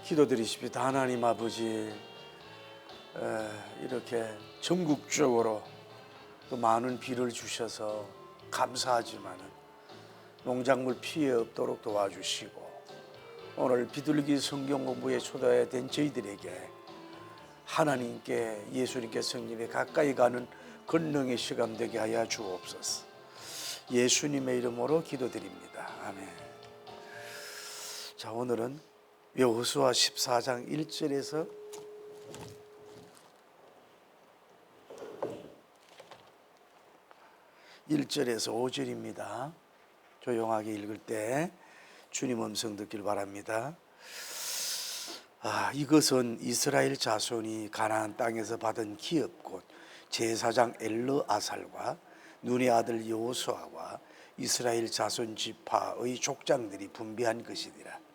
기도드리십시다. 하나님 아버지, 이렇게 전국적으로 또 많은 비를 주셔서 감사하지만은 농작물 피해 없도록 도와주시고, 오늘 비둘기 성경 공부에 초대된 저희들에게 하나님께, 예수님께, 성령에 가까이 가는 권능의 시간 되게 하여 주옵소서. 예수님의 이름으로 기도드립니다. 아멘. 자, 오늘은 여호수아 14장 1절에서 5절입니다. 조용하게 읽을 때 주님 음성 듣길 바랍니다. 이것은 이스라엘 자손이 가나안 땅에서 받은 기업 곧 제사장 엘르아살과 눈의 아들 여호수아와 이스라엘 자손 지파의 족장들이 분배한 것이니라.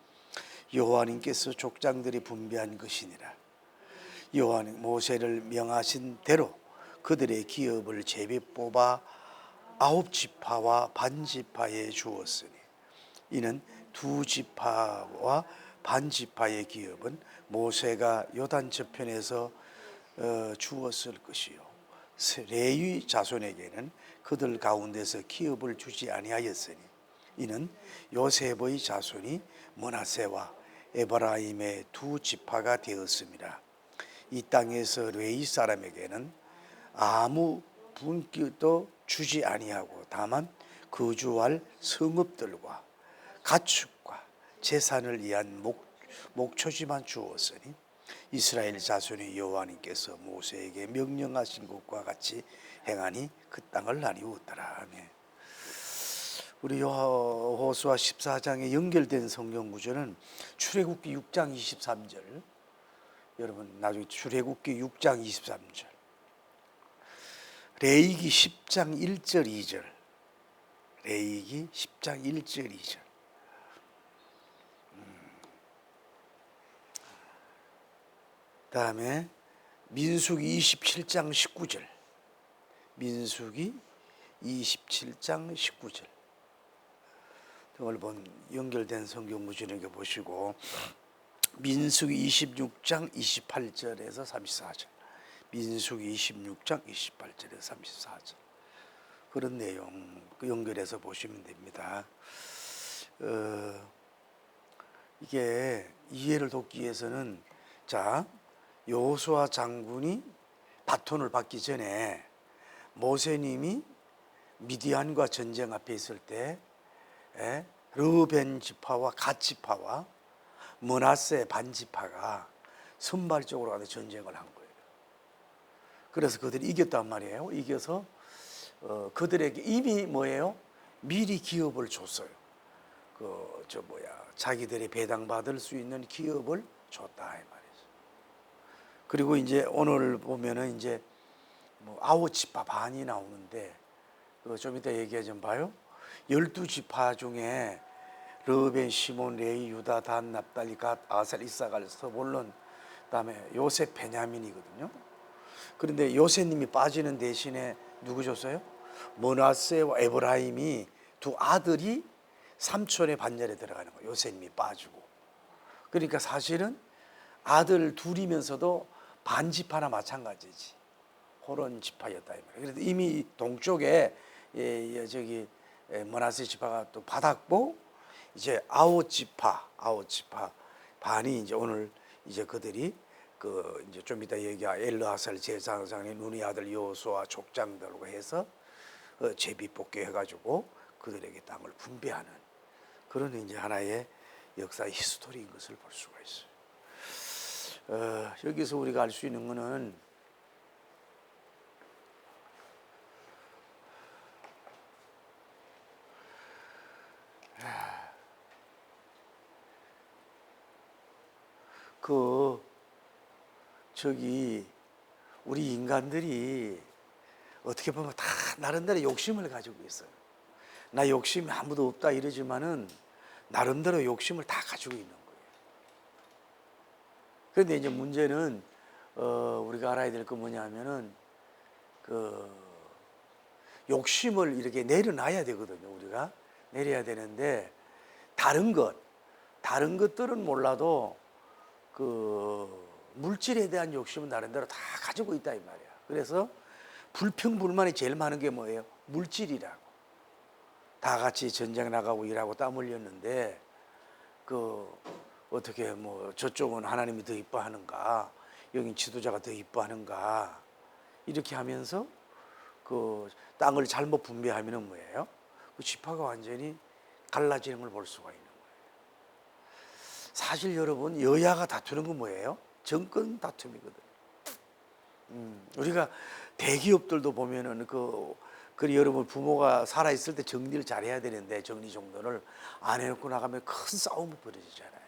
여호와님께서 족장들이 분배한 것이니라. 여호와는 모세를 명하신 대로 그들의 기업을 제비 뽑아 9지파와 반지파에 주었으니, 이는 2지파와 반지파의 기업은 모세가 요단 저편에서 주었을 것이요, 레위 자손에게는 그들 가운데서 기업을 주지 아니하였으니, 이는 요셉의 자손이 므낫세와 에브라임의 2지파가 되었습니다. 이 땅에서 레위 사람에게는 아무 분깃도 주지 아니하고 다만 거주할 성읍들과 가축과 재산을 위한 목초지만 주었으니, 이스라엘 자손의 여호와님께서 모세에게 명령하신 것과 같이 행하니 그 땅을 나뉘었더라. 아멘. 우리 여호수아 14장에 연결된 성경 구절은 출애굽기 6장 23절. 여러분 나중에 출애굽기 6장 23절, 레위기 10장 1절 2절, 레위기 10장 1절 2절. 다음에 민수기 27장 19절, 민수기 27장 19절 등을 본 연결된 성경 구절을 보시고, 민수기 26장 28절에서 34절, 민수기 26장 28절에서 34절 그런 내용 연결해서 보시면 됩니다. 이게 이해를 돕기 위해서는, 자, 여호수아 장군이 바톤을 받기 전에 모세님이 미디안과 전쟁 앞에 있을 때 르벤 지파와 갓 지파와 므낫세 반 지파가 선발적으로 가서 전쟁을 한 거예요. 그래서 그들이 이겼단 말이에요. 이겨서 그들에게 이미 뭐예요? 미리 기업을 줬어요. 자기들이 배당받을 수 있는 기업을 줬다 이 말이죠. 그리고 이제 오늘 보면은 이제 9지파 반이 나오는데, 좀 이따 얘기 좀 봐요. 12지파 중에 르벤, 시몬, 레위, 유다, 단, 납달리, 갓, 아셀, 이사갈, 스불론, 그다음에 요셉, 베냐민이거든요. 그런데 요셉님이 빠지는 대신에 누구 줬어요? 므낫세와 에브라임이 두 아들이 삼촌의 반열에 들어가는 거예요. 요셉님이 빠지고. 그러니까 사실은 아들 둘이면서도 반지파나 마찬가지지. 그런 지파였다 이 말이에요. 그래도 이미 동쪽에 므낫세 지파가 또 받았고, 이제 9지파 반이 이제 오늘 이제 그들이 이제 좀 이따 얘기할 엘르아살 제사장의 눈의 아들 여호수아 족장들과 해서 제비 뽑기 해가지고 그들에게 땅을 분배하는 그런 이제 하나의 역사 히스토리인 것을 볼 수가 있어요. 여기서 우리가 알 수 있는 것은, 우리 인간들이 어떻게 보면 다 나름대로 욕심을 가지고 있어요. 나 욕심이 아무도 없다 이러지만은 나름대로 욕심을 다 가지고 있는 거예요. 그런데 이제 문제는 우리가 알아야 될 건 뭐냐면은 욕심을 이렇게 내려놔야 되거든요. 우리가 내려야 되는데, 다른 것들은 몰라도 그 물질에 대한 욕심은 나름대로 다 가지고 있다 이 말이야. 그래서 불평불만이 제일 많은 게 뭐예요? 물질이라고. 다 같이 전쟁 나가고 일하고 땀 흘렸는데 그 어떻게 뭐 저쪽은 하나님이 더 이뻐하는가, 여긴 지도자가 더 이뻐하는가, 이렇게 하면서 그 땅을 잘못 분배하면은 뭐예요? 그 지파가 완전히 갈라지는 걸 볼 수가 있는 거예요. 사실 여러분, 여야가 다투는 건 뭐예요? 정권 다툼이거든. 우리가 대기업들도 보면은 그 여러분, 부모가 살아 있을 때 정리를 잘해야 되는데 정리정돈을 안 해놓고 나가면 큰 싸움이 벌어지잖아요.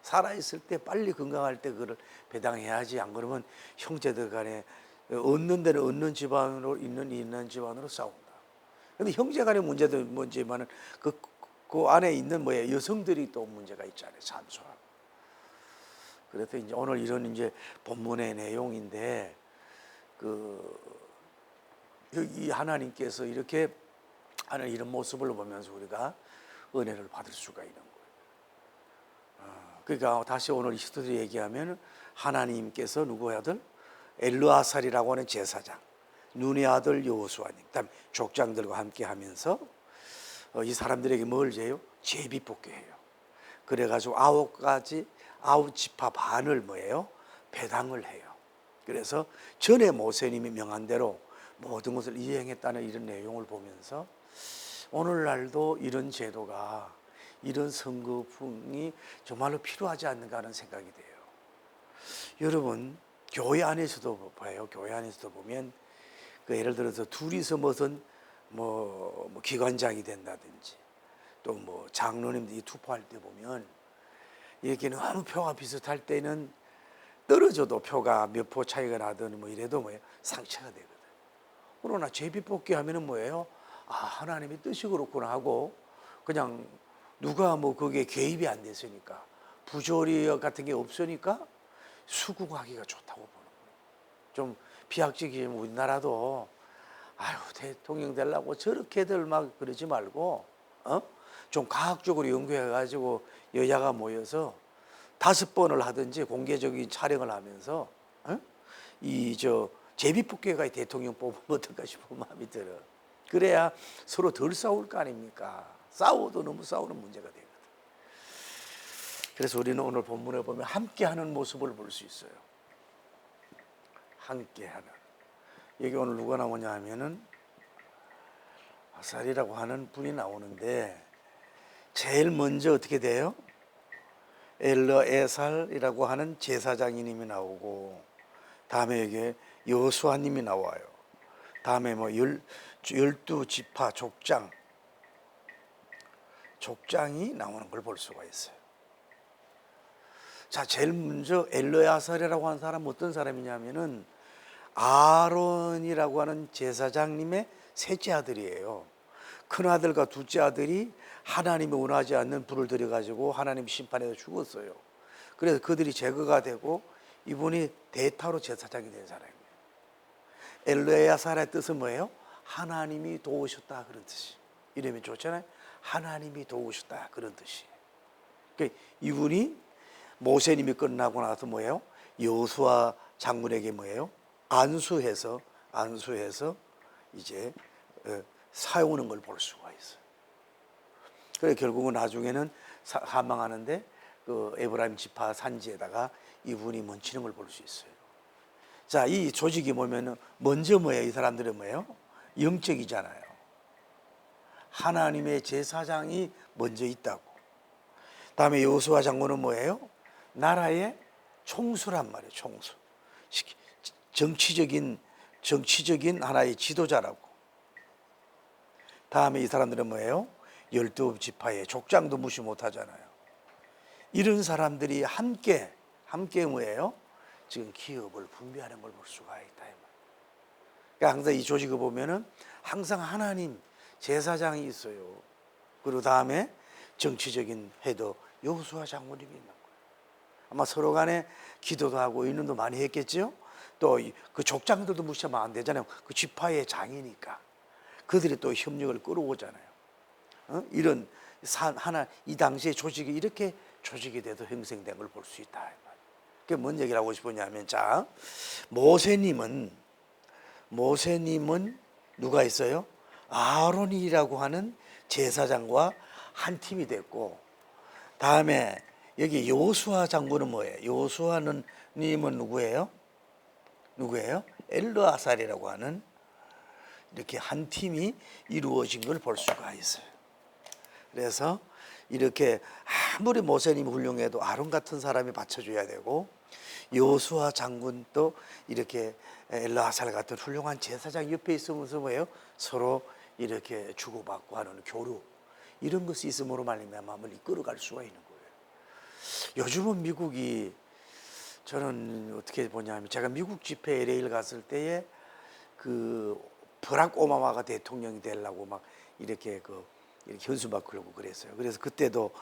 살아 있을 때 빨리 건강할 때 그걸 배당해야지. 안 그러면 형제들 간에 얻는 데는 얻는 집안으로 있는 집안으로 싸운다. 근데 형제 간의 문제도 문제지만은 그 안에 있는 뭐예요? 여성들이 또 문제가 있잖아요. 산소하고. 그래서 이제 오늘 이런 이제 본문의 내용인데 이 하나님께서 이렇게 하는 이런 모습을 보면서 우리가 은혜를 받을 수가 있는 거예요. 그러니까 다시 오늘 히스토리 얘기하면 하나님께서 누구의 아들? 엘르아살이라고 하는 제사장, 눈의 아들 여호수아님, 그다음 족장들과 함께 하면서 이 사람들에게 뭘 줘요? 제비뽑기해요. 그래가지고 9지파 반을 뭐예요? 배당을 해요. 그래서 전에 모세님이 명한 대로 모든 것을 이행했다는 이런 내용을 보면서 오늘날도 이런 제도가, 이런 선거풍이 정말로 필요하지 않는가 하는 생각이 돼요. 여러분, 교회 안에서도 봐요. 교회 안에서도 보면 예를 들어서 둘이서 무슨 뭐 기관장이 된다든지 또 뭐 장로님들이 투표할 때 보면 이렇게 너무 표가 비슷할 때는 떨어져도 표가 몇 표 차이가 나든 뭐 이래도 뭐예요? 상처가 되거든. 그러나 제비뽑기 하면은 뭐예요? 아, 하나님의 뜻이 그렇구나 하고 그냥 누가 뭐 거기에 개입이 안 됐으니까, 부조리 같은 게 없으니까 수긍하기가 좋다고 보는 거예요. 좀 비약적이지만 우리나라도 아유, 대통령 되려고 저렇게들 막 그러지 말고 좀 과학적으로 연구해가지고 여야가 모여서 5번을 하든지 공개적인 촬영을 하면서 제비뽑기가 대통령 뽑으면 어떨까 싶은 마음이 들어. 그래야 서로 덜 싸울 거 아닙니까? 싸워도 너무 싸우는 문제가 되거든. 그래서 우리는 오늘 본문에 보면 함께하는 모습을 볼 수 있어요. 함께하는. 여기 오늘 누가 나오냐 하면은 아살이라고 하는 분이 나오는데 제일 먼저 어떻게 돼요? 엘르에살이라고 하는 제사장님이 나오고, 다음에 여기 여호수아님이 나와요. 다음에 뭐 12지파 족장이 나오는 걸 볼 수가 있어요. 자, 제일 먼저 엘르에살이라고 하는 사람은 어떤 사람이냐면은 아론이라고 하는 제사장님의 셋째 아들이에요. 큰 아들과 둘째 아들이 하나님이 원하지 않는 불을 들여가지고 하나님 심판에서 죽었어요. 그래서 그들이 제거가 되고 이분이 대타로 제사장이 된 사람이에요. 엘르에살의 뜻은 뭐예요? 하나님이 도우셨다, 그런 뜻이. 이름이 좋잖아요. 하나님이 도우셨다, 그런 뜻이에요. 그러니까 이분이 모세님이 끝나고 나서 뭐예요? 여호수아 장군에게 뭐예요? 안수해서 이제 사용하는 걸 볼 수가 있어요. 그래 결국은 나중에는 사망하는데 그 에브라임 지파 산지에다가 이분이 멈추는 걸 볼 수 있어요. 자, 이 조직이 보면은 먼저 뭐예요? 이 사람들은 뭐예요? 영적이잖아요. 하나님의 제사장이 먼저 있다고. 다음에 여호수아 장군은 뭐예요? 나라의 총수란 말이에요. 총수. 정치적인 하나의 지도자라고. 다음에 이 사람들은 뭐예요? 12지파의 족장도 무시 못하잖아요. 이런 사람들이 함께 뭐예요? 지금 기업을 분배하는 걸 볼 수가 있다. 그러니까 항상 이 조직을 보면은 항상 하나님 제사장이 있어요. 그리고 다음에 정치적인 헤더 여호수아 장군님이 있는 거예요. 아마 서로 간에 기도도 하고 의논도 많이 했겠죠. 또 그 족장들도 무시하면 안 되잖아요. 그 지파의 장이니까 그들이 또 협력을 끌어오잖아요. 이런 이 당시의 조직이 이렇게 조직이 돼도 형성된 걸 볼 수 있다. 그게 뭔 얘기를 하고 싶었냐면, 자, 모세님은 누가 있어요? 아론이라고 하는 제사장과 한 팀이 됐고, 다음에 여기 요수아 장군은 뭐예요? 요수아는 님은 누구예요? 엘르아살이라고 하는 이렇게 한 팀이 이루어진 걸 볼 수가 있어요. 그래서 이렇게 아무리 모세님이 훌륭해도 아론 같은 사람이 받쳐줘야 되고, 요수아 장군도 이렇게 엘르아살 같은 훌륭한 제사장 옆에 있으면서 뭐예요? 서로 이렇게 주고받고 하는 교류, 이런 것이 있음으로 말미암아 마음을 이끌어갈 수가 있는 거예요. 요즘은 미국이, 저는 어떻게 보냐면, 제가 미국 집회 LA를 갔을 때에 그 버락 오바마가 대통령이 되려고 막 이렇게 이렇게 현수막 걸고 그랬어요. 그래서 그때도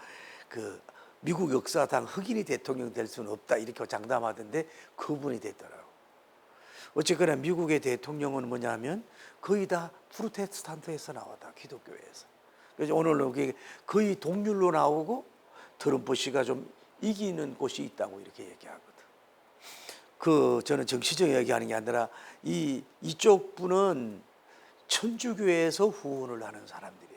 그 미국 역사상 흑인이 대통령 될 수는 없다 이렇게 장담하던데 그분이 됐더라고. 어쨌거나 미국의 대통령은 뭐냐면 거의 다 프로테스탄트에서 나왔다, 기독교에서. 그래서 오늘 여기 거의 동률로 나오고 트럼프 씨가 좀 이기는 곳이 있다고 이렇게 얘기하거든. 저는 정치적 얘기하는 게 아니라 이쪽 분은 천주교에서 후원을 하는 사람들이에요.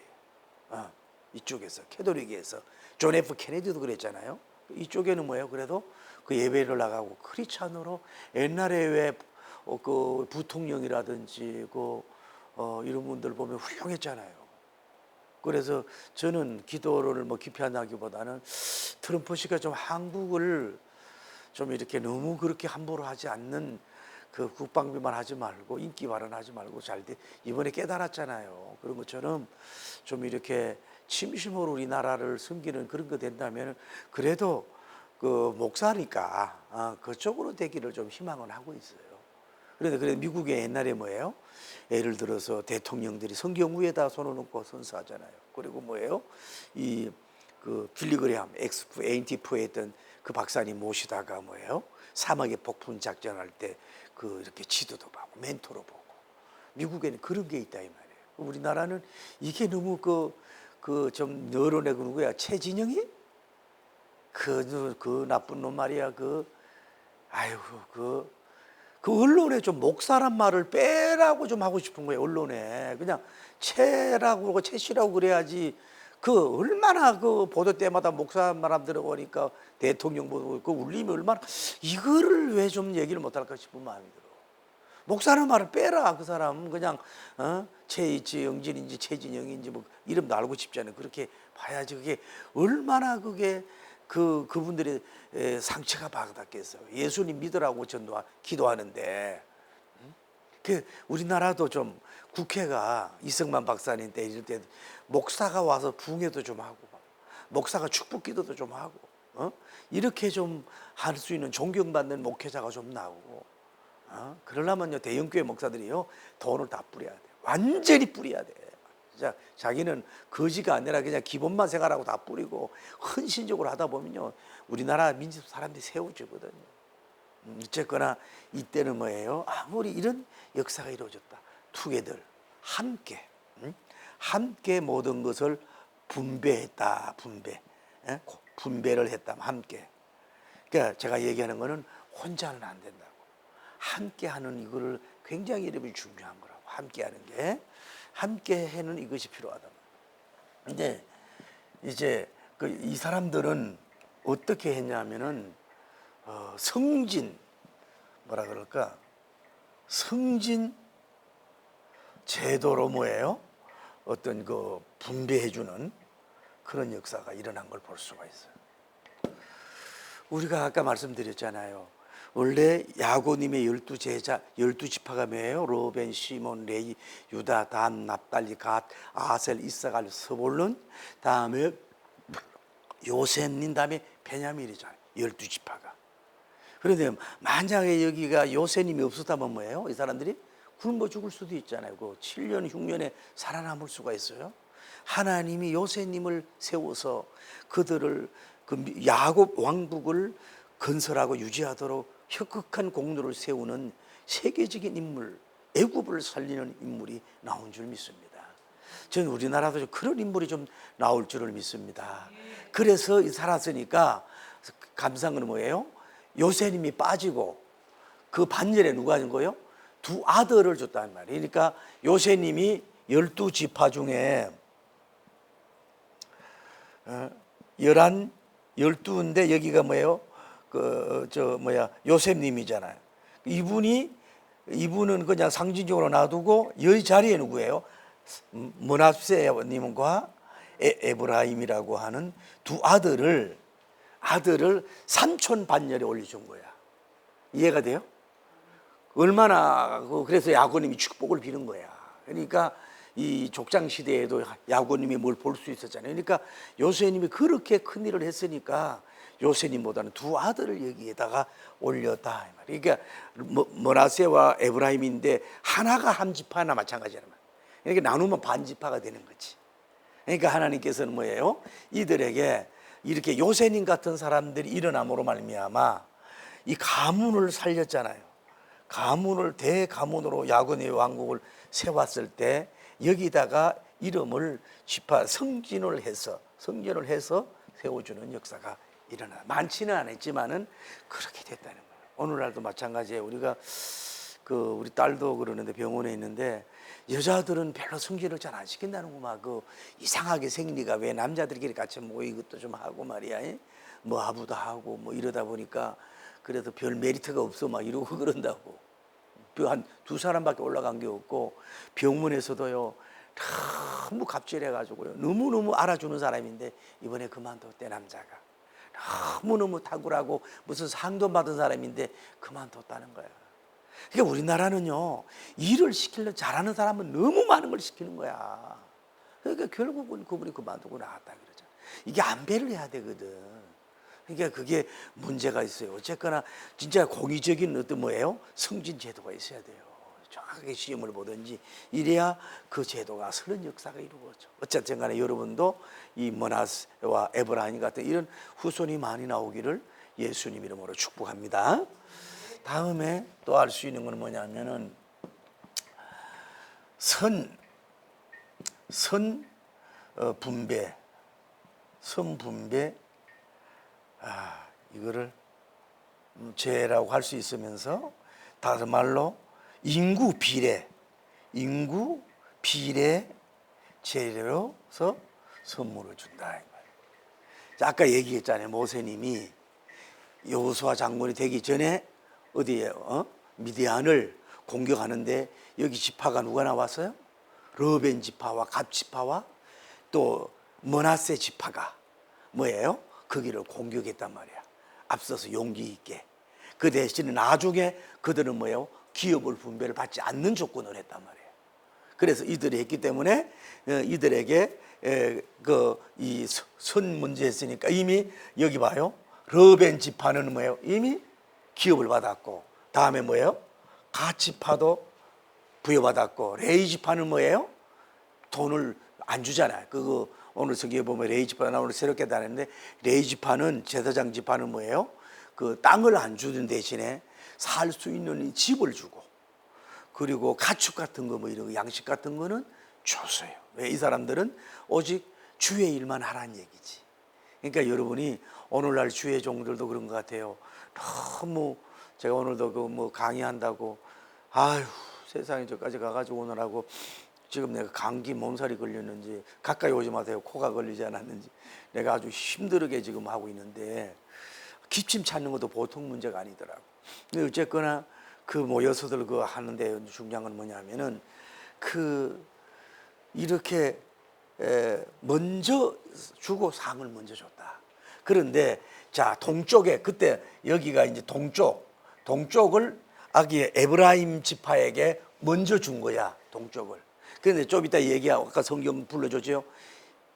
이쪽에서, 캐톨릭에서. 존 F 케네디도 그랬잖아요. 이쪽에는 뭐예요? 그래도 그 예배를 나가고 크리스찬으로, 옛날에 왜 그 부통령이라든지 이런 분들 보면 훌륭했잖아요. 그래서 저는 기도를 뭐 깊이 한다기보다는 트럼프 씨가 좀 한국을 좀 이렇게 너무 그렇게 함부로 하지 않는, 그 국방비만 하지 말고 인기 발언하지 말고 이번에 깨달았잖아요. 그런 것처럼 좀 이렇게 진심으로 우리나라를 섬기는 그런 거 된다면, 그래도 그 목사니까 그쪽으로 되기를 좀 희망을 하고 있어요. 그런데 미국의 옛날에 뭐예요? 예를 들어서 대통령들이 성경 위에다 손을 얹고 선서하잖아요. 그리고 뭐예요? 그 빌리그레함 ANTF에 있던 그 박사님 모시다가 뭐예요? 사막에 폭풍 작전할 때 이렇게 지도도 보고 멘토로 보고. 미국에는 그런 게 있다 이 말이에요. 우리나라는 이게 너무 좀 너런해. 그 누구야? 최진영이? 그 나쁜 놈 말이야. 그 언론에 좀 목사란 말을 빼라고 좀 하고 싶은 거예요. 언론에 그냥 최라고 그러고 최씨라고 그래야지. 얼마나 보도 때마다 목사 말 들어보니까 대통령 보고 울림이 얼마나, 이거를 왜 좀 얘기를 못할까 싶은 마음이 들어. 목사는 말을 빼라. 그 사람 그냥 최이치 영진인지 최진영인지 뭐 이름도 알고 싶지 않아요. 그렇게 봐야지. 그게 얼마나 그분들의 상처가 받았겠어요. 예수님 믿으라고 기도하는데. 우리나라도 좀 국회가 이승만 박사님 때 이럴 때 목사가 와서 부흥회도 좀 하고, 목사가 축복기도도 좀 하고, 이렇게 좀 할 수 있는 존경받는 목회자가 좀 나오고. 그러려면요, 대형교회 목사들이요, 돈을 다 뿌려야 돼. 완전히 뿌려야 돼. 진짜 자기는 거지가 아니라 그냥 기본만 생활하고 다 뿌리고 헌신적으로 하다 보면요, 우리나라 민족 사람들이 세워지거든요. 어쨌거나 이때는 뭐예요? 아무리 이런 역사가 이루어졌다, 투게들 함께 모든 것을 분배했다. 분배를 했다. 함께. 그러니까 제가 얘기하는 거는 혼자는 안 된다고. 함께 하는 이거를 굉장히 이름이 중요한 거라고. 함께 하는 게, 함께 하는 이것이 필요하다. 근데 이제 이 사람들은 어떻게 했냐면은 성진 제도로 뭐예요? 어떤 분배해주는 그런 역사가 일어난 걸 볼 수가 있어요. 우리가 아까 말씀드렸잖아요. 원래 야고님의 12제자, 12지파가 뭐예요? 로벤, 시몬, 레이, 유다, 단, 납달리, 갓, 아셀, 이사갈, 스볼론, 다음에 요셉님, 다음에 베냐민이잖아요. 12지파가. 그런데 만약에 여기가 요셉님이 없었다면 뭐예요? 이 사람들이 굶어 죽을 수도 있잖아요. 7년 흉년에 살아남을 수가 있어요. 하나님이 요셉님을 세워서 그들을 야곱 왕국을 건설하고 유지하도록 혁혁한 공로를 세우는 세계적인 인물, 애굽을 살리는 인물이 나온 줄 믿습니다. 저는 우리나라도 그런 인물이 좀 나올 줄을 믿습니다. 그래서 살았으니까 감사한 건 뭐예요? 요셉님이 빠지고 그 반열에 누가 준 거요? 두 아들을 줬단 말이에요. 그러니까 요셉님이 12지파 중에 12인데 여기가 뭐예요? 요셉님이잖아요. 이분은 그냥 상징적으로 놔두고 여기 자리에 누구예요? 므낫세님과 에브라임이라고 하는 두 아들을 삼촌 반열에 올려준 거야. 이해가 돼요? 얼마나 그래서 야곱님이 축복을 비는 거야. 그러니까 이 족장 시대에도 야곱님이 뭘 볼 수 있었잖아요. 그러니까 요셉님이 그렇게 큰 일을 했으니까 요셉님보다는 두 아들을 여기에다가 올렸다. 그러니까 므낫세와 에브라임인데 하나가 한 지파나 마찬가지란 말이에요. 그러니까 나누면 반 지파가 되는 거지. 그러니까 하나님께서는 뭐예요? 이들에게 이렇게 요셉님 같은 사람들이 일어남으로 말미암아 이 가문을 살렸잖아요. 가문을 대가문으로 야곱의 왕국을 세웠을 때 여기다가 이름을 지파 성전을 해서 세워주는 역사가 일어나. 많지는 않았지만은 그렇게 됐다는 거예요. 오늘날도 마찬가지예요. 우리가 우리 딸도 그러는데 병원에 있는데 여자들은 별로 성질을 잘 안 시킨다는구만. 이상하게 생리가 왜 남자들끼리 같이 모이것도 좀 하고 말이야. 뭐 아부도 하고 뭐 이러다 보니까 그래도 별 메리트가 없어 막 이러고 그런다고. 한 두 사람밖에 올라간 게 없고 병원에서도요 너무 갑질해가지고요 너무너무 알아주는 사람인데 이번에 그만뒀대. 남자가 너무너무 탁월하고 무슨 상도 받은 사람인데 그만뒀다는 거야. 그러니까 우리나라는요 일을 시키려면 잘하는 사람은 너무 많은 걸 시키는 거야. 그러니까 결국은 그분이 그만두고 나왔다 그러잖아. 이게 안배를 해야 되거든. 그러니까 그게 문제가 있어요. 어쨌거나 진짜 공의적인 어떤 뭐예요? 승진 제도가 있어야 돼요. 정확하게 시험을 보든지 이래야 그 제도가 서는 역사가 이루어져. 어쨌든 간에 여러분도 이 므낫세와 에브라임 같은 이런 후손이 많이 나오기를 예수님 이름으로 축복합니다. 다음에 또 알 수 있는 건 뭐냐면은 선 분배 이거를 죄라고 할 수 있으면서 다른 말로 인구 비례 제로서 선물을 준다 이 말이에요. 아까 얘기했잖아요. 모세님이 여호수아 장군이 되기 전에 어디에요? 미디안을 공격하는데 여기 지파가 누가 나왔어요? 르벤 지파와 갓 지파와 또 므낫세 지파가 뭐예요? 거기를 공격했단 말이야. 앞서서 용기 있게. 그 대신에 나중에 그들은 뭐예요? 기업을 분배를 받지 않는 조건을 했단 말이에요. 그래서 이들이 했기 때문에 이들에게 이 선 문제 했으니까 이미 여기 봐요. 르벤 지파는 뭐예요? 이미 기업을 받았고 다음에 뭐예요? 갓 지파도 부여받았고 레위 지파는 뭐예요? 돈을 안 주잖아요. 그거 오늘 저기에 보면 레위 지파 나오는 새롭게 다녔는데 레위 지파는 제사장 지파는 뭐예요? 그 땅을 안 주는 대신에 살 수 있는 집을 주고 그리고 가축 같은 거 뭐 이런 양식 같은 거는 줬어요. 왜? 이 사람들은 오직 주의 일만 하라는 얘기지. 그러니까 여러분이 오늘날 주의 종들도 그런 것 같아요. 너무 제가 오늘도 뭐 강의한다고 아유 세상에 저까지 가가지고 오느라고 지금 내가 감기 몸살이 걸렸는지 가까이 오지 마세요. 코가 걸리지 않았는지 내가 아주 힘들게 지금 하고 있는데 기침 찾는 것도 보통 문제가 아니더라고. 근데 어쨌거나 그 모여서들 그 하는데 중요한 건 뭐냐면은 이렇게 먼저 주고 상을 먼저 줬다. 그런데 자 동쪽에 그때 여기가 이제 동쪽을 아기 에브라임 지파에게 먼저 준 거야. 동쪽을. 그런데 좀 이따 얘기하고 아까 성경 불러줬죠.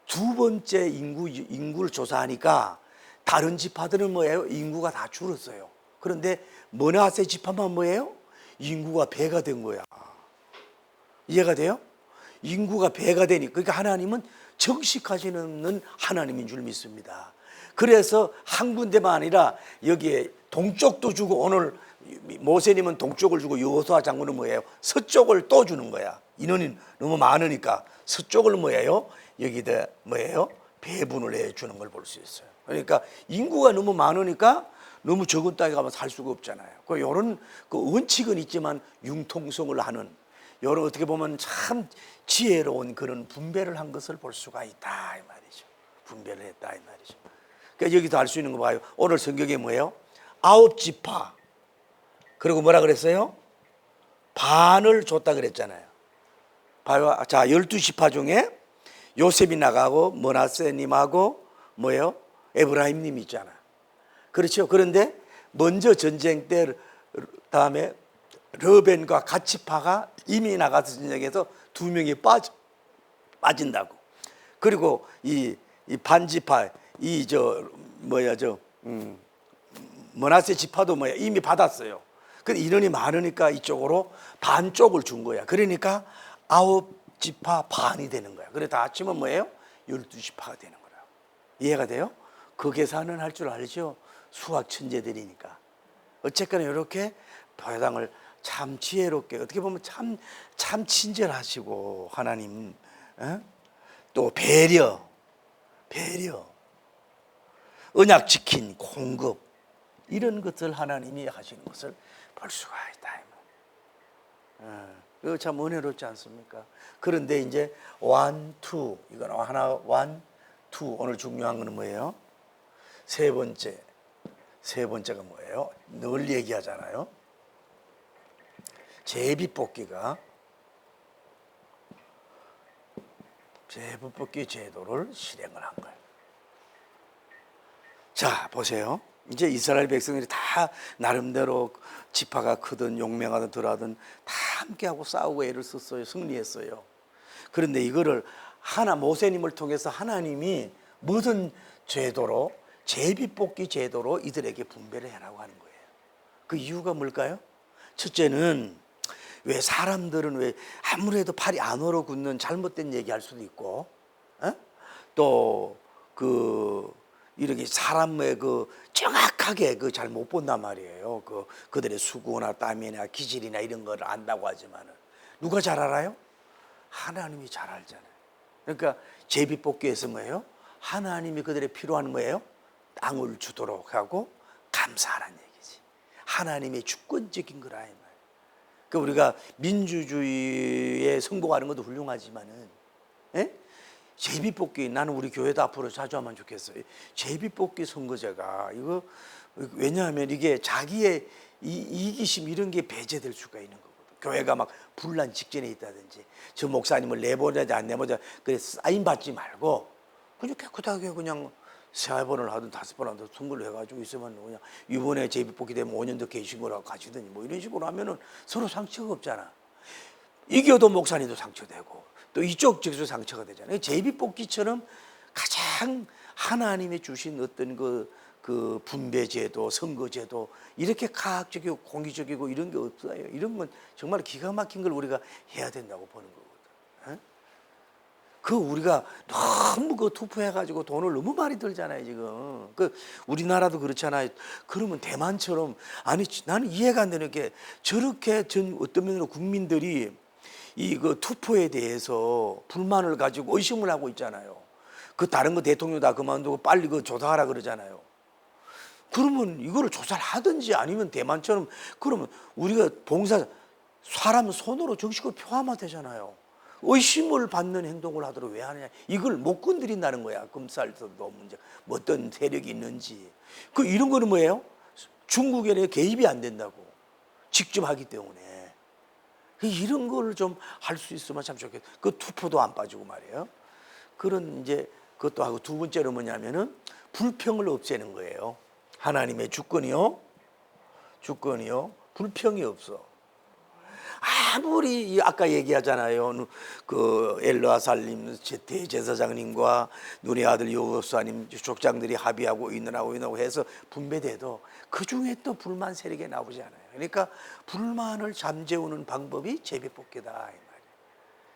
두 번째 인구를 조사하니까 다른 지파들은 뭐예요? 인구가 다 줄었어요. 그런데 므낫세 지파만 뭐예요? 인구가 배가 된 거야. 이해가 돼요? 인구가 배가 되니 그러니까 하나님은 정식하시는 하나님인 줄 믿습니다. 그래서 한 군데만 아니라 여기에 동쪽도 주고 오늘 모세님은 동쪽을 주고 여호수아 장군은 뭐예요? 서쪽을 또 주는 거야. 인원이 너무 많으니까 서쪽을 뭐예요? 여기다 뭐예요? 배분을 해 주는 걸 볼 수 있어요. 그러니까 인구가 너무 많으니까 너무 적은 땅에 가면 살 수가 없잖아요. 그 요런 그 원칙은 있지만 융통성을 하는 요런 어떻게 보면 참 지혜로운 그런 분배를 한 것을 볼 수가 있다 이 말이죠. 분배를 했다 이 말이죠. 그러니까 여기도 알 수 있는 거 봐요. 오늘 성경에 뭐예요? 9지파 그리고 뭐라 그랬어요? 반을 줬다 그랬잖아요. 봐요. 자, 12지파 중에 요셉이 나가고 므낫세님하고 뭐예요? 에브라임님 있잖아. 그렇죠. 그런데 먼저 전쟁 때 다음에 르벤과 갓지파가 이미 나가서 전쟁에서 2명이 빠진다고. 그리고 이 반지파 므낫세 지파도 이미 받았어요. 근데 인원이 많으니까 이쪽으로 반쪽을 준 거야. 그러니까 9지파 반이 되는 거야. 그래 다 합치면 뭐예요? 12지파가 되는 거라. 이해가 돼요? 그 계산은 할 줄 알죠? 수학 천재들이니까. 어쨌거나 이렇게 도회당을 참 지혜롭게 어떻게 보면 참 친절하시고 하나님 또 배려 언약 지킨 공급 이런 것을 하나님이 하시는 것을 볼 수가 있다. 이거 참 은혜롭지 않습니까? 그런데 이제 원, 투 이거는 하나 원, 투 오늘 중요한 거는 뭐예요? 세 번째가 뭐예요? 늘 얘기하잖아요. 제비뽑기가 제비뽑기 제도를 실행을 한 거예요. 자, 보세요. 이제 이스라엘 백성들이 다 나름대로 지파가 크든 용맹하든 덜하든 다 함께하고 싸우고 애를 썼어요. 승리했어요. 그런데 이거를 모세님을 통해서 하나님이 무슨 제도로 제비뽑기 제도로 이들에게 분배를 해라고 하는 거예요. 그 이유가 뭘까요? 첫째는 왜 사람들은 왜 아무래도 팔이 안 얼어붙는 잘못된 얘기할 수도 있고, 또 이렇게 사람의 정확하게 잘 못 본단 말이에요. 그들의 수고나 땀이나 기질이나 이런 걸 안다고 하지만은 누가 잘 알아요? 하나님이 잘 알잖아요. 그러니까 제비뽑기에서 뭐예요? 하나님이 그들의 필요한 뭐예요? 땅을 주도록 하고 감사하라는 얘기지. 하나님의 주권적인 거라 이 말. 그 우리가 민주주의에 성공하는 것도 훌륭하지만은, 제비뽑기 나는 우리 교회도 앞으로 자주 하면 좋겠어요. 제비뽑기 선거제가 이거 왜냐하면 이게 자기의 이기심 이런 게 배제될 수가 있는 거거든. 교회가 막 분란 직전에 있다든지 저 목사님을 내보내자 안 내보내자 그래 사인 받지 말고 그냥 깨끗하게 그냥 3번을 하든 5번 하든 선거를 해가지고 있으면 그냥 이번에 제비뽑기 되면 5년 더 계신 거라고 가시더니 뭐 이런 식으로 하면은 서로 상처가 없잖아. 이겨도 목사님도 상처되고 또 이쪽 측에서 상처가 되잖아요. 제비뽑기처럼 가장 하나님이 주신 어떤 그 분배제도, 선거제도 이렇게 과학적이고 공기적이고 이런 게 없어요. 이런 건 정말 기가 막힌 걸 우리가 해야 된다고 보는 거거든. 우리가 너무 투표해가지고 돈을 너무 많이 들잖아요 지금. 우리나라도 그렇잖아요. 그러면 대만처럼 아니 나는 이해가 안 되는 게 저렇게 어떤 면으로 국민들이 투표에 대해서 불만을 가지고 의심을 하고 있잖아요. 다른 거 대통령 다 그만두고 빨리 조사하라 그러잖아요. 그러면 이거를 조사를 하든지 아니면 대만처럼 그러면 우리가 사람 손으로 정식으로 표하면 되잖아요. 의심을 받는 행동을 하도록 왜 하느냐. 이걸 못 건드린다는 거야. 검찰에서도 문제 어떤 세력이 있는지 이런 거는 뭐예요? 중국에 개입이 안 된다고 직접 하기 때문에 이런 걸 좀 할 수 있으면 참 좋겠다. 투표도 안 빠지고 말이에요. 그런 이제 그것도 하고 두 번째로 뭐냐면은 불평을 없애는 거예요. 하나님의 주권이요 불평이 없어. 아무리 아까 얘기하잖아요. 엘르아살님 대제사장님과 눈의 아들 여호수아님 족장들이 합의하고 인하고 해서 분배돼도 그 중에 또 불만 세력이 나오지 않아요. 그러니까 불만을 잠재우는 방법이 제비뽑기다 이 말이에요.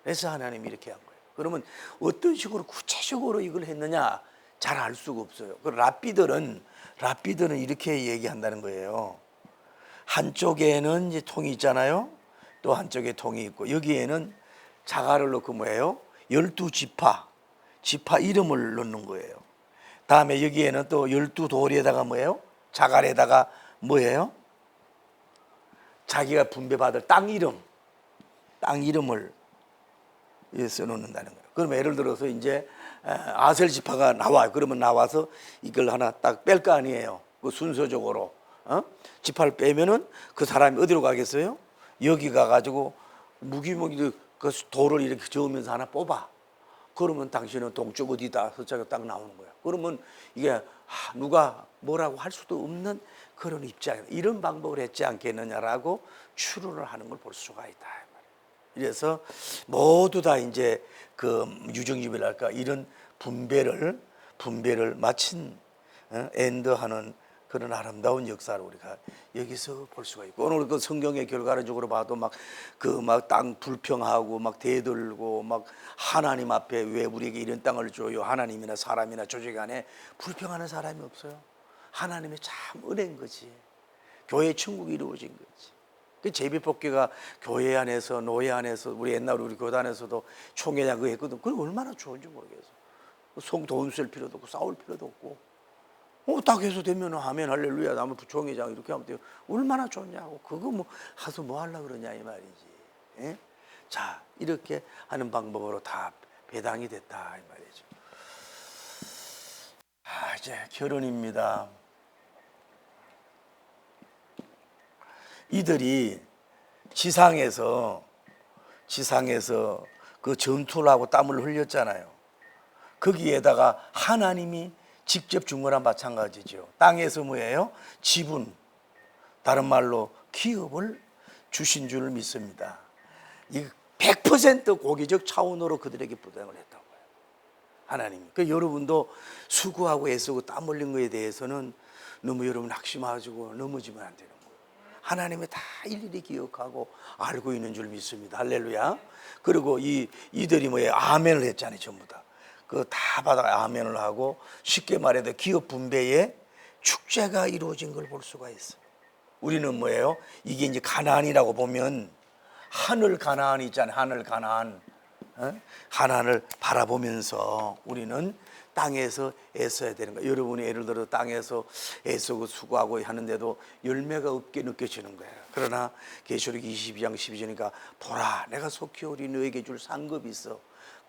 그래서 하나님이 이렇게 한 거예요. 그러면 어떤 식으로 구체적으로 이걸 했느냐 잘 알 수가 없어요. 랍비들은 이렇게 얘기한다는 거예요. 한쪽에는 이제 통이 있잖아요. 또 한쪽에 통이 있고 여기에는 자갈을 넣고 뭐예요? 12지파 이름을 넣는 거예요. 다음에 여기에는 또 12돌에다가 뭐예요? 자갈에다가 뭐예요? 자기가 분배받을 땅 이름을 써놓는다는 거예요. 그럼 예를 들어서 이제 아셀 지파가 나와요. 그러면 나와서 이걸 하나 딱 뺄 거 아니에요. 그 순서적으로 지파를 빼면은 그 사람이 어디로 가겠어요? 여기 가가지고 무기무기 그 돌을 이렇게 저으면서 하나 뽑아. 그러면 당신은 동쪽 어디다 서쪽에 딱 나오는 거야. 그러면 이게 누가 뭐라고 할 수도 없는 그런 입장, 이런 방법을 했지 않겠느냐라고 추론을 하는 걸 볼 수가 있다. 그래서 모두 다 이제 그 유정집이랄까 이런 분배를 마친 엔드하는 그런 아름다운 역사를 우리가 여기서 볼 수가 있고, 오늘 그 성경의 결과론적으로 봐도 막 땅 불평하고 막 대들고 막 하나님 앞에 왜 우리에게 이런 땅을 줘요? 하나님이나 사람이나 조직 안에 불평하는 사람이 없어요. 하나님의 참 은혜인 거지. 교회 천국이 이루어진 거지. 그 제비뽑기가 교회 안에서 노예 안에서 우리 옛날 우리 교단에서도 총회장 그거 했거든. 그게 얼마나 좋은지 모르겠어. 돈 쓸 필요도 없고 싸울 필요도 없고. 딱 해서 되면 아멘 할렐루야 나무 부총회장 이렇게 하면 돼요. 얼마나 좋냐고. 그거 뭐 가서 뭐 하려고 그러냐 이 말이지. 예? 자, 이렇게 하는 방법으로 다 배당이 됐다 이 말이죠. 이제 결론입니다. 이들이 지상에서 그 전투를 하고 땀을 흘렸잖아요. 거기에다가 하나님이 직접 준 거랑 마찬가지죠. 땅에서 뭐예요? 지분, 다른 말로 기업을 주신 줄 믿습니다. 이 100% 고기적 차원으로 그들에게 부담을 했다고 해요. 하나님이. 그러니까 여러분도 수고하고 애쓰고 땀 흘린 거에 대해서는 너무 여러분 낙심하시고 넘어지면 안 되는 거예요. 하나님이 다 일일이 기억하고 알고 있는 줄 믿습니다. 할렐루야. 그리고 이들이 뭐예요? 아멘을 했잖아요. 전부 다. 그 다 받아 아멘을 하고, 쉽게 말해도 기업 분배에 축제가 이루어진 걸 볼 수가 있어요. 우리는 뭐예요? 이게 이제 가나안이라고 보면 하늘 가나안 있잖아요. 하늘 가나안. 가나안을 바라보면서 우리는 땅에서 애써야 되는 거예요. 여러분이 예를 들어 땅에서 애쓰고 수고하고 하는데도 열매가 없게 느껴지는 거예요. 그러나 계시록 22장 12절이니까 보라 내가 속히 오리 너에게 줄 상급이 있어.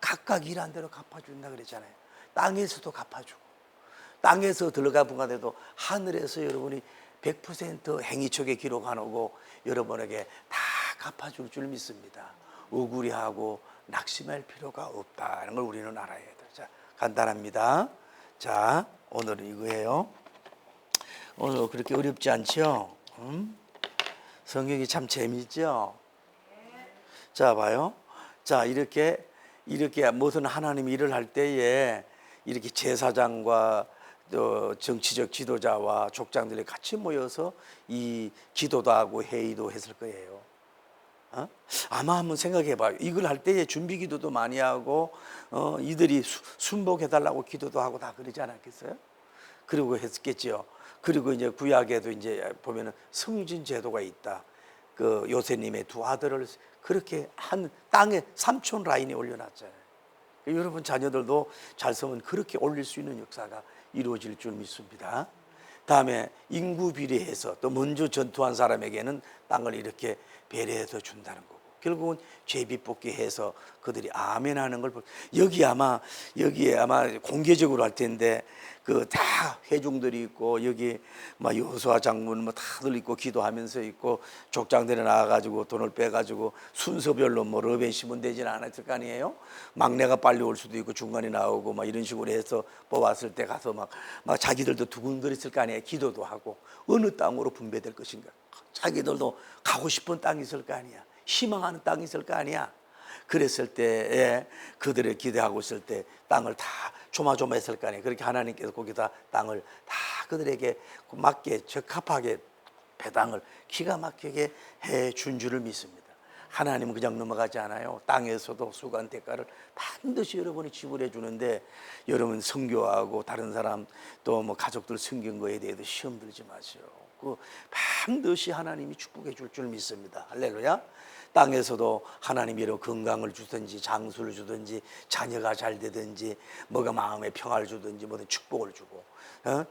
각각 일한 대로 갚아준다 그랬잖아요. 땅에서도 갚아주고, 땅에서 들어가 분가돼도 하늘에서 여러분이 100% 행위척에 기록하고 여러분에게 다 갚아줄 줄 믿습니다. 억울해하고 낙심할 필요가 없다는 걸 우리는 알아야 돼요. 자, 간단합니다. 자, 오늘은 이거예요. 오늘 그렇게 어렵지 않죠? 성경이 참 재미있죠? 자, 봐요. 자, 이렇게 무슨 하나님 일을 할 때에 이렇게 제사장과 또 정치적 지도자와 족장들이 같이 모여서 이 기도도 하고 회의도 했을 거예요. 아마 한번 생각해 봐요. 이걸 할 때에 준비 기도도 많이 하고 이들이 순복해 달라고 기도도 하고 다 그러지 않았겠어요? 그리고 했겠지요. 그리고 이제 구약에도 이제 보면은 성진 제도가 있다. 그 요새님의 두 아들을 그렇게 한 땅에 삼촌 라인에 올려놨잖아요. 여러분 자녀들도 잘 쓰면 그렇게 올릴 수 있는 역사가 이루어질 줄 믿습니다. 다음에 인구 비례해서 또 먼저 전투한 사람에게는 땅을 이렇게 배려해서 준다는 거고, 결국은 제비뽑기해서 그들이 아멘하는 걸 여기에 아마 공개적으로 할 텐데 그 다 회중들이 있고 여기 막 여호수아 장군 뭐 다들 있고 기도하면서 있고 족장들이 나와가지고 돈을 빼가지고 순서별로 뭐 르벤 시몬 되지는 않았을 거 아니에요. 막내가 빨리 올 수도 있고 중간에 나오고 막 이런 식으로 해서 뽑았을 때 가서 막 자기들도 두근거렸을 거 아니에요. 기도도 하고 어느 땅으로 분배될 것인가. 자기들도 가고 싶은 땅이 있을 거 아니야. 희망하는 땅이 있을 거 아니야. 그랬을 때에 그들을 기대하고 있을 때 땅을 다 조마조마했을 거 아니에요. 그렇게 하나님께서 거기다 땅을 다 그들에게 맞게 적합하게 배당을 기가 막히게 해준 줄을 믿습니다. 하나님은 그냥 넘어가지 않아요. 땅에서도 수고한 대가를 반드시 여러분이 지불해 주는데, 여러분 선교하고 다른 사람 또 뭐 가족들 섬긴 거에 대해서 시험 들지 마세요. 그 반드시 하나님이 축복해 줄 줄 믿습니다. 할렐루야. 땅에서도 하나님이 이런 건강을 주든지 장수를 주든지 자녀가 잘 되든지 뭐가 마음에 평화를 주든지 뭐든 축복을 주고,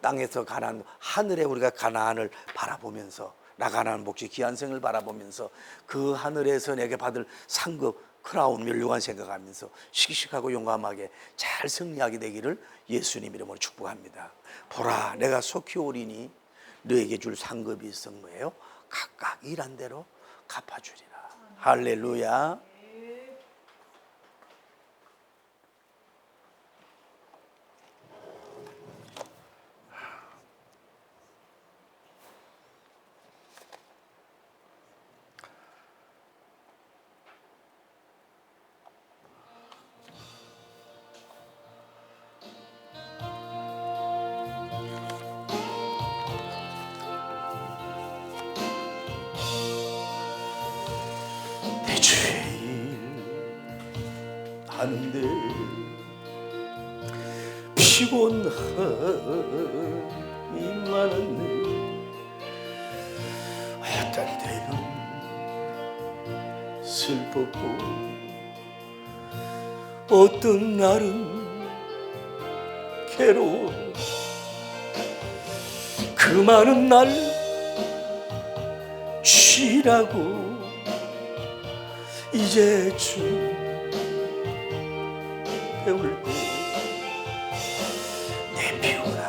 땅에서 가나안, 하늘에 우리가 가나안을 바라보면서, 나가나안 목지 귀한 생을 바라보면서 그 하늘에서 내게 받을 상급 크라운 멸류관 생각하면서 씩씩하고 용감하게 잘 승리하게 되기를 예수님 이름으로 축복합니다. 보라, 내가 속히 오리니 너에게 줄 상급이 있어 뭐예요? 각각 일한 대로 갚아주리라. 할렐루야. 내 죄일 하는데 피곤함이 많았네. 어떤 때는 슬펐고 어떤 날은 괴로워. 그 많은 날 쉬라고 이제쯤 배울 때 내 피곤함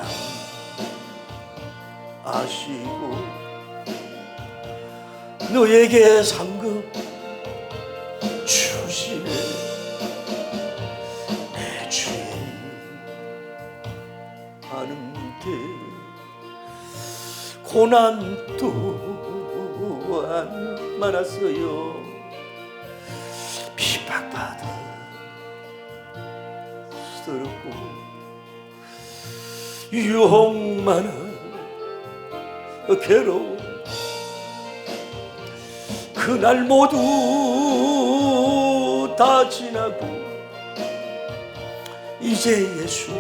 아시고 너에게 상급 주시네. 내 죄 하는데 고난 또한 많았어요. 핍박받아 서럽고 유혹 많아 괴로워. 그날 모두 다 지나고 이제 예수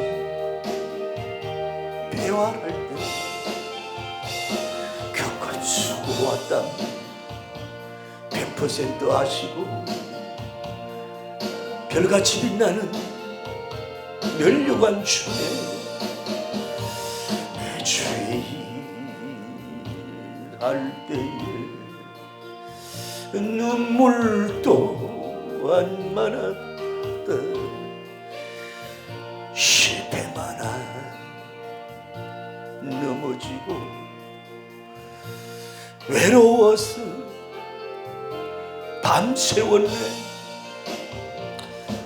배활할 때 겪은 수고와 땀 100% 아시고 별같이 빛나는 멸류관 중에 내 죄일 할 때에 눈물 또한 많았다. 실패만 넘어지고 외로워서 밤새웠네.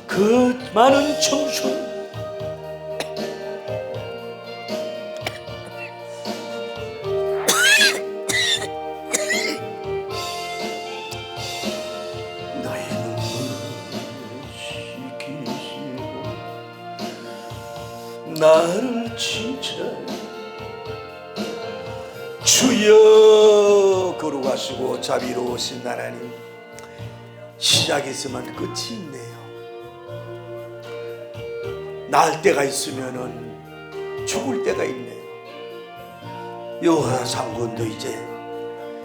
그 많은 청춘 나의 눈물 식히시고 나를 칭찬 주여. 거룩하시고 자비로우신 하나님, 시작이 있으면 끝이 있네요. 날 때가 있으면은 죽을 때가 있네요. 여호와 장군도 이제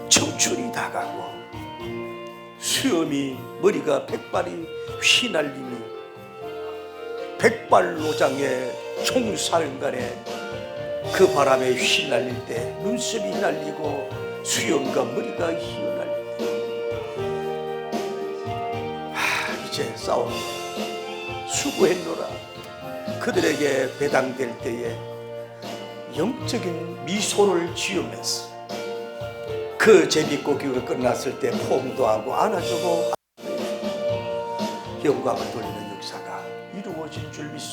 청춘이 다가고 수염이 머리가 백발이 휘날리며 백발로장의 총사령관의 그 바람에 휘날릴 때 눈썹이 휘날리고 수염과 머리가 휘날릴 때 이제 싸움 수고했노라. 그들에게 배당될 때에 영적인 미소를 지으면서 그 제비꽃기가 끝났을 때 포옹도 하고 안아주고 영광을 돌리는 역사가 이루어질 줄 믿습니다.